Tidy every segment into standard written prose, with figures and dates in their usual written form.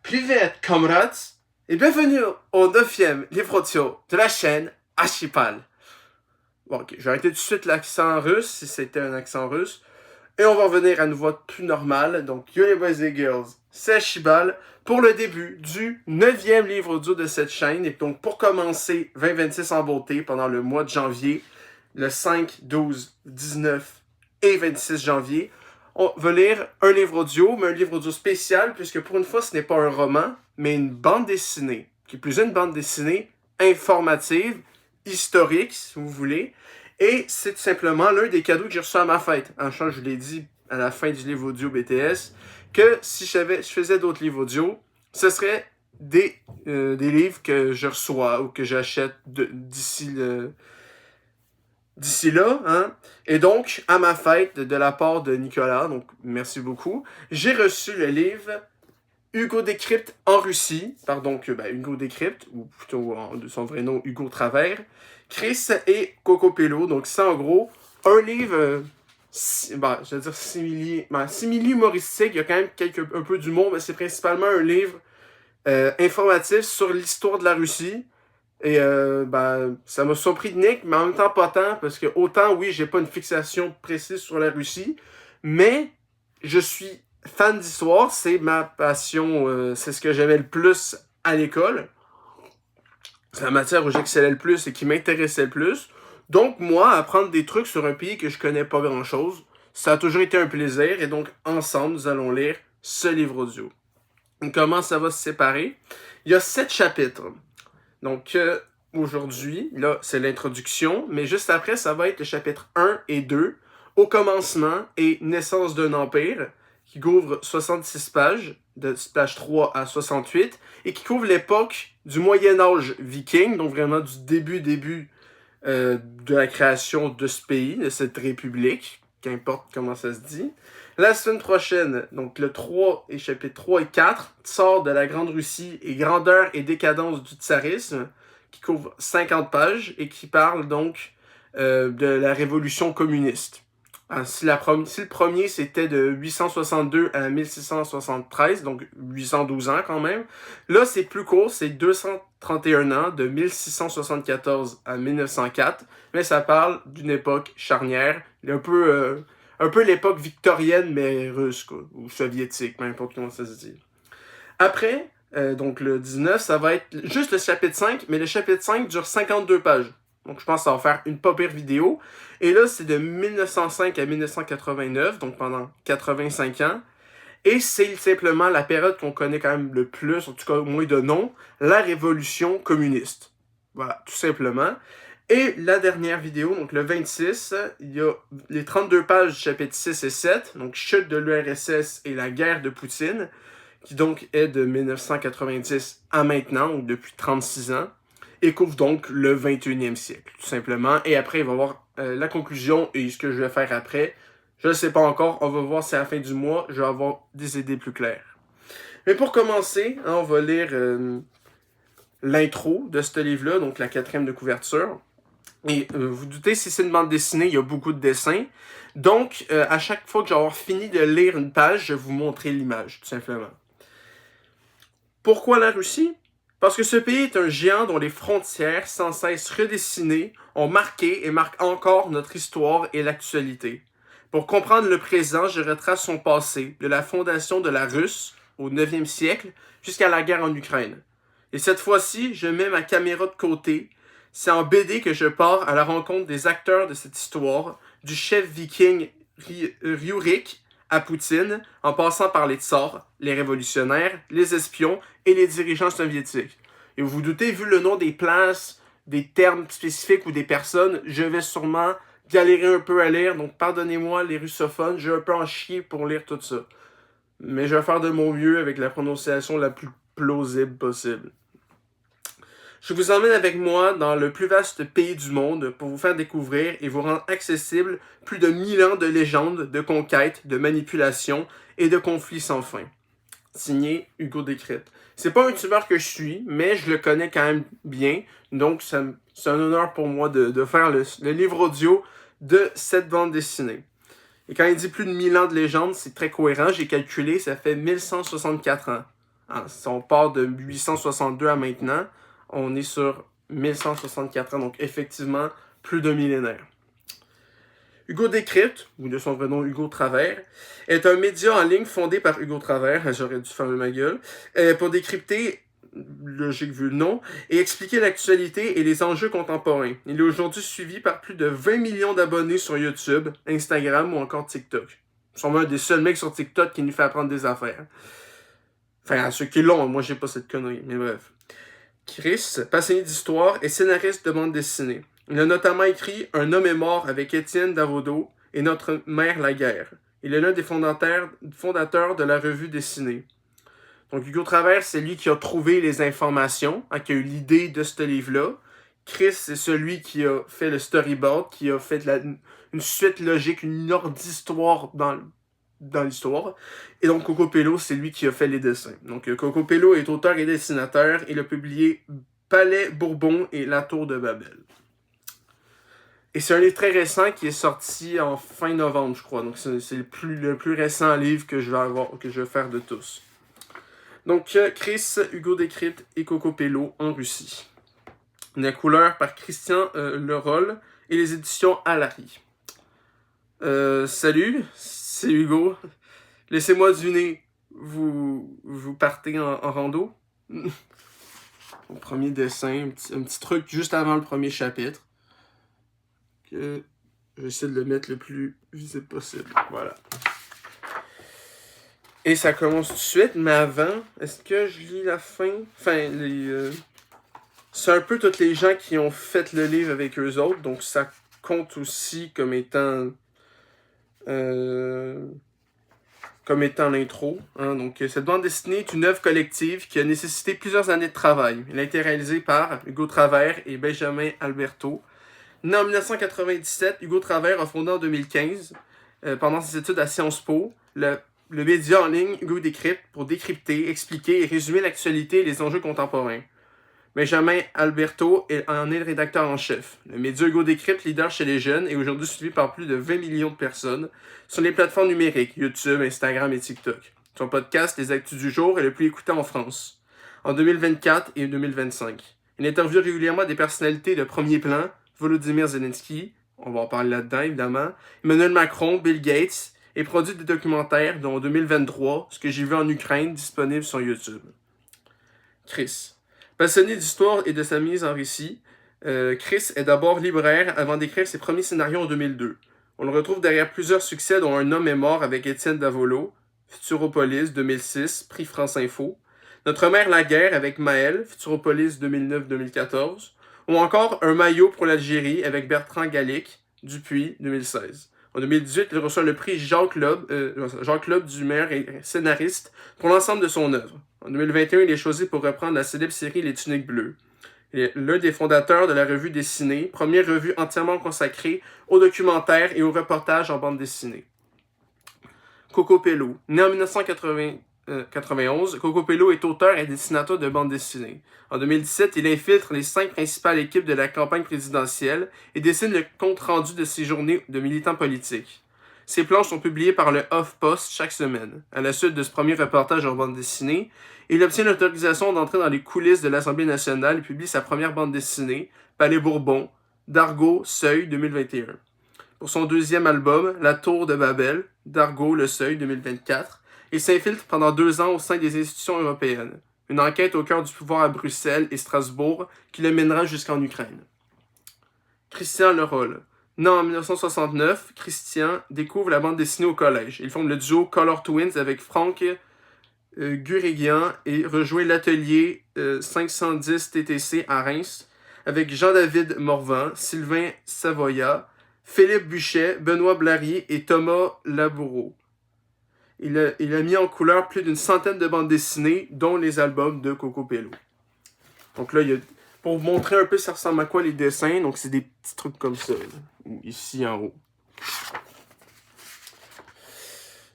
Привет, comrades, et bienvenue au 9e livre audio de la chaîne Archipel. Bon, ok, je vais arrêter tout de suite l'accent russe, si c'était un accent russe, et on va revenir à une voix plus normale. Donc, yo les boys et girls, c'est Archipel pour le début du 9e livre audio de cette chaîne. Et donc, pour commencer 2026 en beauté pendant le mois de janvier, le 5, 12, 19 et 26 janvier, on va lire un livre audio, mais un livre audio spécial, puisque pour une fois, ce n'est pas un roman, mais une bande dessinée, qui est plus une bande dessinée informative, historique, si vous voulez, et c'est tout simplement l'un des cadeaux que j'ai reçu à ma fête. En change, je vous l'ai dit à la fin du livre audio BTS, que si je faisais d'autres livres audio, ce serait des livres que je reçois ou que j'achète d'ici là, hein. Et donc, à ma fête, de la part de Nicolas, donc merci beaucoup, j'ai reçu le livre Hugo Décrypte en Russie, Hugo Décrypte, ou plutôt de son vrai nom, Hugo Travers, Chris et Coco Pello. Donc, c'est en gros un livre, je veux dire simili-humoristique, il y a quand même un peu d'humour, mais c'est principalement un livre informatif sur l'histoire de la Russie. Et ça m'a surpris de Nick, mais en même temps pas tant, parce que autant, oui, j'ai pas une fixation précise sur la Russie, mais je suis fan d'histoire, c'est ma passion, c'est ce que j'aimais le plus à l'école. C'est la matière où j'excellais le plus et qui m'intéressait le plus. Donc, moi, apprendre des trucs sur un pays que je connais pas grand-chose, ça a toujours été un plaisir, et donc, ensemble, nous allons lire ce livre audio. Donc, comment ça va se séparer? Il y a 7 chapitres. Donc, aujourd'hui, là, c'est l'introduction, mais juste après, ça va être le chapitre 1 et 2, Au commencement et Naissance d'un empire, qui couvre 66 pages, de page 3 à 68, et qui couvre l'époque du Moyen-Âge viking, donc vraiment du début de la création de ce pays, de cette république, qu'importe comment ça se dit. La semaine prochaine, donc le 3 et chapitre 3 et 4, sort de la Grande Russie et grandeur et décadence du tsarisme, qui couvre 50 pages et qui parle donc de la révolution communiste. Alors, si le premier c'était de 862 à 1673, donc 812 ans quand même, là c'est plus court, c'est 231 ans, de 1674 à 1904, mais ça parle d'une époque charnière, un peu l'époque victorienne, mais russe, quoi, ou soviétique, peu importe comment ça se dit. Après, donc le 19, ça va être juste le chapitre 5, mais le chapitre 5 dure 52 pages. Donc je pense que ça va faire une pas pire vidéo. Et là, c'est de 1905 à 1989, donc pendant 85 ans. Et c'est simplement la période qu'on connaît quand même le plus, en tout cas au moins de nom, la révolution communiste. Voilà, tout simplement. Et la dernière vidéo, donc le 26, il y a les 32 pages du chapitre 6 et 7, donc chute de l'URSS et la guerre de Poutine, qui donc est de 1990 à maintenant, donc depuis 36 ans, et couvre donc le 21e siècle, tout simplement. Et après, il va y avoir la conclusion et ce que je vais faire après. Je ne sais pas encore, on va voir si à la fin du mois, je vais avoir des idées plus claires. Mais pour commencer, hein, on va lire l'intro de ce livre-là, donc la 4e de couverture. Et vous doutez, si c'est une bande dessinée, il y a beaucoup de dessins. Donc, à chaque fois que je vais avoir fini de lire une page, je vais vous montrer l'image, tout simplement. Pourquoi la Russie? Parce que ce pays est un géant dont les frontières, sans cesse redessinées, ont marqué et marquent encore notre histoire et l'actualité. Pour comprendre le présent, je retrace son passé, de la fondation de la Russe au 9e siècle jusqu'à la guerre en Ukraine. Et cette fois-ci, je mets ma caméra de côté. C'est en BD que je pars à la rencontre des acteurs de cette histoire, du chef viking Ryurik à Poutine, en passant par les tsars, les révolutionnaires, les espions et les dirigeants soviétiques. Et vous vous doutez, vu le nom des places, des termes spécifiques ou des personnes, je vais sûrement galérer un peu à lire, donc pardonnez-moi les russophones, je vais un peu en chier pour lire tout ça. Mais je vais faire de mon mieux avec la prononciation la plus plausible possible. Je vous emmène avec moi dans le plus vaste pays du monde pour vous faire découvrir et vous rendre accessible plus de 1000 ans de légendes, de conquêtes, de manipulations et de conflits sans fin. Signé Hugo Décrypte. C'est pas un youtubeur que je suis, mais je le connais quand même bien, donc c'est un honneur pour moi de faire le livre audio de cette bande dessinée. Et quand il dit plus de 1000 ans de légende, c'est très cohérent, j'ai calculé, ça fait 1164 ans. Si on part de 862 à maintenant, on est sur 1164 ans, donc effectivement, plus d'un millénaire. Hugo Décrypte, ou de son vrai nom Hugo Travers, est un média en ligne fondé par Hugo Travers, j'aurais dû fermer ma gueule, pour décrypter, logique vu le nom, et expliquer l'actualité et les enjeux contemporains. Il est aujourd'hui suivi par plus de 20 millions d'abonnés sur YouTube, Instagram ou encore TikTok. Sûrement un des seuls mecs sur TikTok qui nous fait apprendre des affaires. Enfin, à ceux qui l'ont, moi j'ai pas cette connerie, mais bref. Chris, passionné d'histoire, est scénariste de bande dessinée. Il a notamment écrit Un homme est mort avec Étienne Davodo et Notre mère la guerre. Il est l'un des fondateurs de la revue dessinée. Donc Hugo Travers, c'est lui qui a trouvé les informations, qui a eu l'idée de ce livre-là. Chris, c'est celui qui a fait le storyboard, qui a fait une suite logique, une ordre d'histoire dans l'histoire. Et donc Coco Pello, c'est lui qui a fait les dessins. Donc Coco Pello est auteur et dessinateur. Il a publié Palais Bourbon et La Tour de Babel. Et c'est un livre très récent qui est sorti en fin novembre, je crois. Donc c'est le plus récent livre que je vais faire de tous. Donc Chris, Hugo Décrypte et Coco Pello en Russie. La couleur par Christian Leroll et les éditions Alary. Salut, c'est Hugo. Laissez-moi deviner, vous partez en rando? Au premier dessin, un petit truc juste avant le premier chapitre. Que j'essaie de le mettre le plus visible possible. Voilà. Et ça commence tout de suite, mais avant, est-ce que je lis la fin? Enfin, c'est un peu tous les gens qui ont fait le livre avec eux autres, donc ça compte aussi comme étant l'intro. Hein. Donc, cette bande dessinée est une œuvre collective qui a nécessité plusieurs années de travail. Elle a été réalisée par Hugo Travers et Benjamin Alberto. Né en 1997, Hugo Travers a fondé en 2015, pendant ses études à Sciences Po, le média en ligne Hugo Décrypte pour décrypter, expliquer et résumer l'actualité et les enjeux contemporains. Benjamin Alberto en est le rédacteur en chef. Le média Hugo Décrypte, leader chez les jeunes, est aujourd'hui suivi par plus de 20 millions de personnes sur les plateformes numériques, YouTube, Instagram et TikTok. Son podcast, Les Actus du jour, est le plus écouté en France, en 2024 et 2025. Il interviewe régulièrement des personnalités de premier plan, Volodymyr Zelensky, on va en parler là-dedans évidemment, Emmanuel Macron, Bill Gates, et produit des documentaires, dont en 2023, Ce que j'ai vu en Ukraine, disponible sur YouTube. Chris. Passionné d'histoire et de sa mise en récit, Chris est d'abord libraire avant d'écrire ses premiers scénarios en 2002. On le retrouve derrière plusieurs succès dont Un homme est mort avec Étienne Davodo, Futuropolis 2006, prix France Info, Notre mère la guerre avec Maël, Futuropolis 2009-2014, ou encore Un maillot pour l'Algérie avec Bertrand Gallic, Dupuis 2016. En 2018, il reçoit le prix Jacques Loeb du meilleur scénariste pour l'ensemble de son œuvre. En 2021, il est choisi pour reprendre la célèbre série Les Tuniques Bleues. Il est l'un des fondateurs de la revue dessinée, première revue entièrement consacrée aux documentaires et aux reportages en bande dessinée. Coco Pello. Né en 1991, Coco Pello est auteur et dessinateur de bande dessinée. En 2017, il infiltre les 5 principales équipes de la campagne présidentielle et dessine le compte-rendu de ses journées de militant politique. Ses planches sont publiées par le HuffPost chaque semaine. À la suite de ce premier reportage en bande dessinée, il obtient l'autorisation d'entrer dans les coulisses de l'Assemblée nationale et publie sa première bande dessinée, Palais Bourbon, d'Argo, Seuil, 2021. Pour son deuxième album, La Tour de Babel, d'Argo, Le Seuil, 2024, il s'infiltre pendant 2 ans au sein des institutions européennes. Une enquête au cœur du pouvoir à Bruxelles et Strasbourg qui le mènera jusqu'en Ukraine. Christian Leroll. Né en 1969, Christian découvre la bande dessinée au collège. Il forme le duo Color Twins avec Franck Guréguian et rejoint l'atelier 510 TTC à Reims avec Jean-David Morvan, Sylvain Savoya, Philippe Buchet, Benoît Blary et Thomas Laboureau. Il a mis en couleur plus d'une centaine de bandes dessinées, dont les albums de Coco Pello. Donc là, pour vous montrer un peu ça ressemble à quoi les dessins, donc c'est des petits trucs comme ça, là, ici en haut.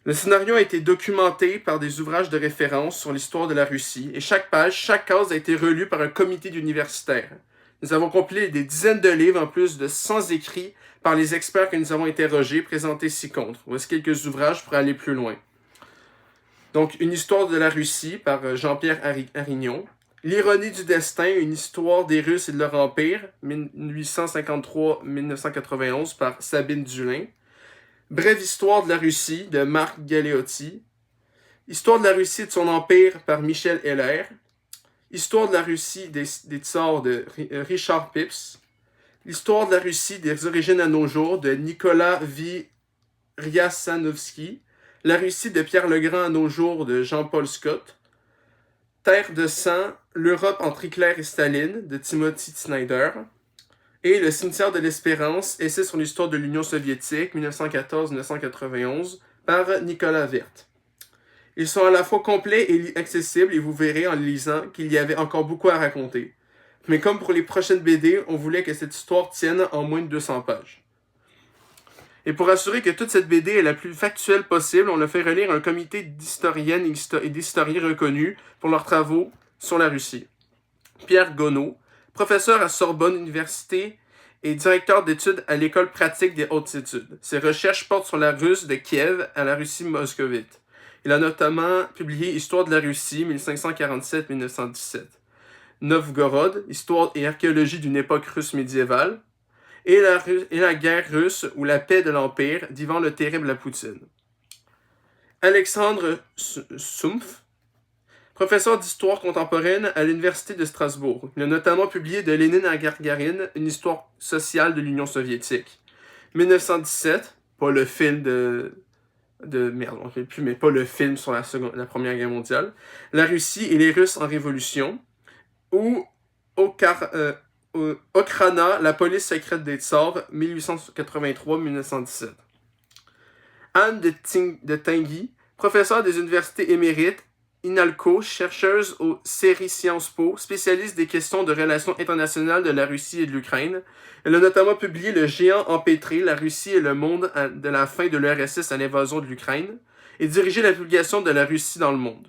Le scénario a été documenté par des ouvrages de référence sur l'histoire de la Russie, et chaque page, chaque case a été relue par un comité d'universitaires. Nous avons compilé des dizaines de livres en plus de 100 écrits par les experts que nous avons interrogés, présentés ci-contre. Voici quelques ouvrages pour aller plus loin. Donc, Une histoire de la Russie par Jean-Pierre Arignon. L'ironie du destin, une histoire des Russes et de leur empire, 1853-1991 par Sabine Dulin. Brève histoire de la Russie de Marc Galeotti. Histoire de la Russie et de son empire par Michel Heller. Histoire de la Russie des tsars de Richard Pips. L'histoire de la Russie des origines à nos jours de Nicolas Ryasanovsky. La Russie de Pierre le Grand à nos jours de Jean-Paul Scott. Terre de sang, l'Europe entre Hitler et Staline de Timothy Snyder. Et Le cimetière de l'Espérance, essai sur l'histoire de l'Union soviétique, 1914-1991, par Nicolas Wirth. Ils sont à la fois complets et accessibles et vous verrez en les lisant qu'il y avait encore beaucoup à raconter. Mais comme pour les prochaines BD, on voulait que cette histoire tienne en moins de 200 pages. Et pour assurer que toute cette BD est la plus factuelle possible, on a fait relire un comité d'historiennes et d'historiens reconnus pour leurs travaux sur la Russie. Pierre Gonneau, professeur à Sorbonne Université et directeur d'études à l'École pratique des hautes études. Ses recherches portent sur la Russe de Kiev à la Russie moscovite. Il a notamment publié Histoire de la Russie, 1547-1917. Novgorod, Histoire et archéologie d'une époque russe médiévale. Et la guerre russe ou la paix de l'Empire d'Ivan le Terrible à Poutine. Alexandre Sumpf, professeur d'histoire contemporaine à l'Université de Strasbourg. Il a notamment publié De Lénine à Gargarine, une histoire sociale de l'Union soviétique. 1917, pas le film merde, on ne fait plus, mais pas le film sur la Première Guerre mondiale. La Russie et les Russes en révolution. Ou Okhrana, la police secrète des tsars, 1883-1917. Anne de Tinguy, professeure des universités émérites, INALCO, chercheuse au CERI Sciences Po, spécialiste des questions de relations internationales de la Russie et de l'Ukraine. Elle a notamment publié Le géant empêtré, la Russie et le monde de la fin de l'URSS à l'invasion de l'Ukraine, et dirigé la publication de la Russie dans le monde.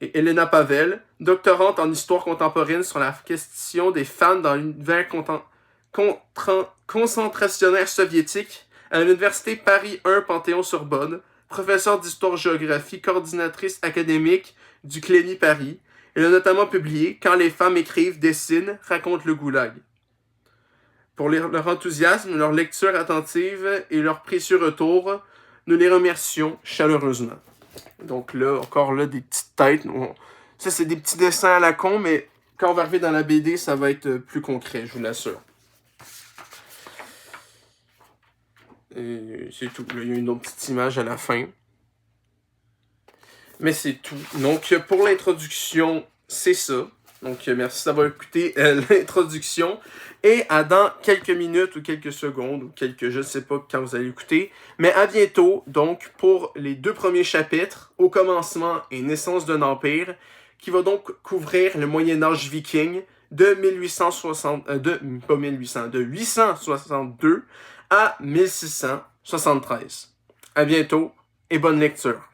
Et Elena Pavel, doctorante en histoire contemporaine sur la question des femmes dans l'univers concentrationnaire soviétique à l'Université Paris 1 Panthéon-Sorbonne, professeure d'histoire-géographie, coordinatrice académique du CLENI Paris. Elle a notamment publié « Quand les femmes écrivent, dessinent, racontent le goulag ». Pour leur enthousiasme, leur lecture attentive et leur précieux retour, nous les remercions chaleureusement. Donc là, encore là, des petites têtes. Ça, c'est des petits dessins à la con, mais quand on va arriver dans la BD, ça va être plus concret, je vous l'assure. Et c'est tout. Là, il y a une autre petite image à la fin. Mais c'est tout. Donc, pour l'introduction, c'est ça. Donc, merci d'avoir écouté l'introduction. Et à dans quelques minutes ou quelques secondes, ou quelques, je ne sais pas quand vous allez écouter. Mais à bientôt, donc, pour les 2 premiers chapitres, Au commencement et Naissance d'un empire, qui va donc couvrir le Moyen-Âge viking de 862 à 1673. À bientôt et bonne lecture.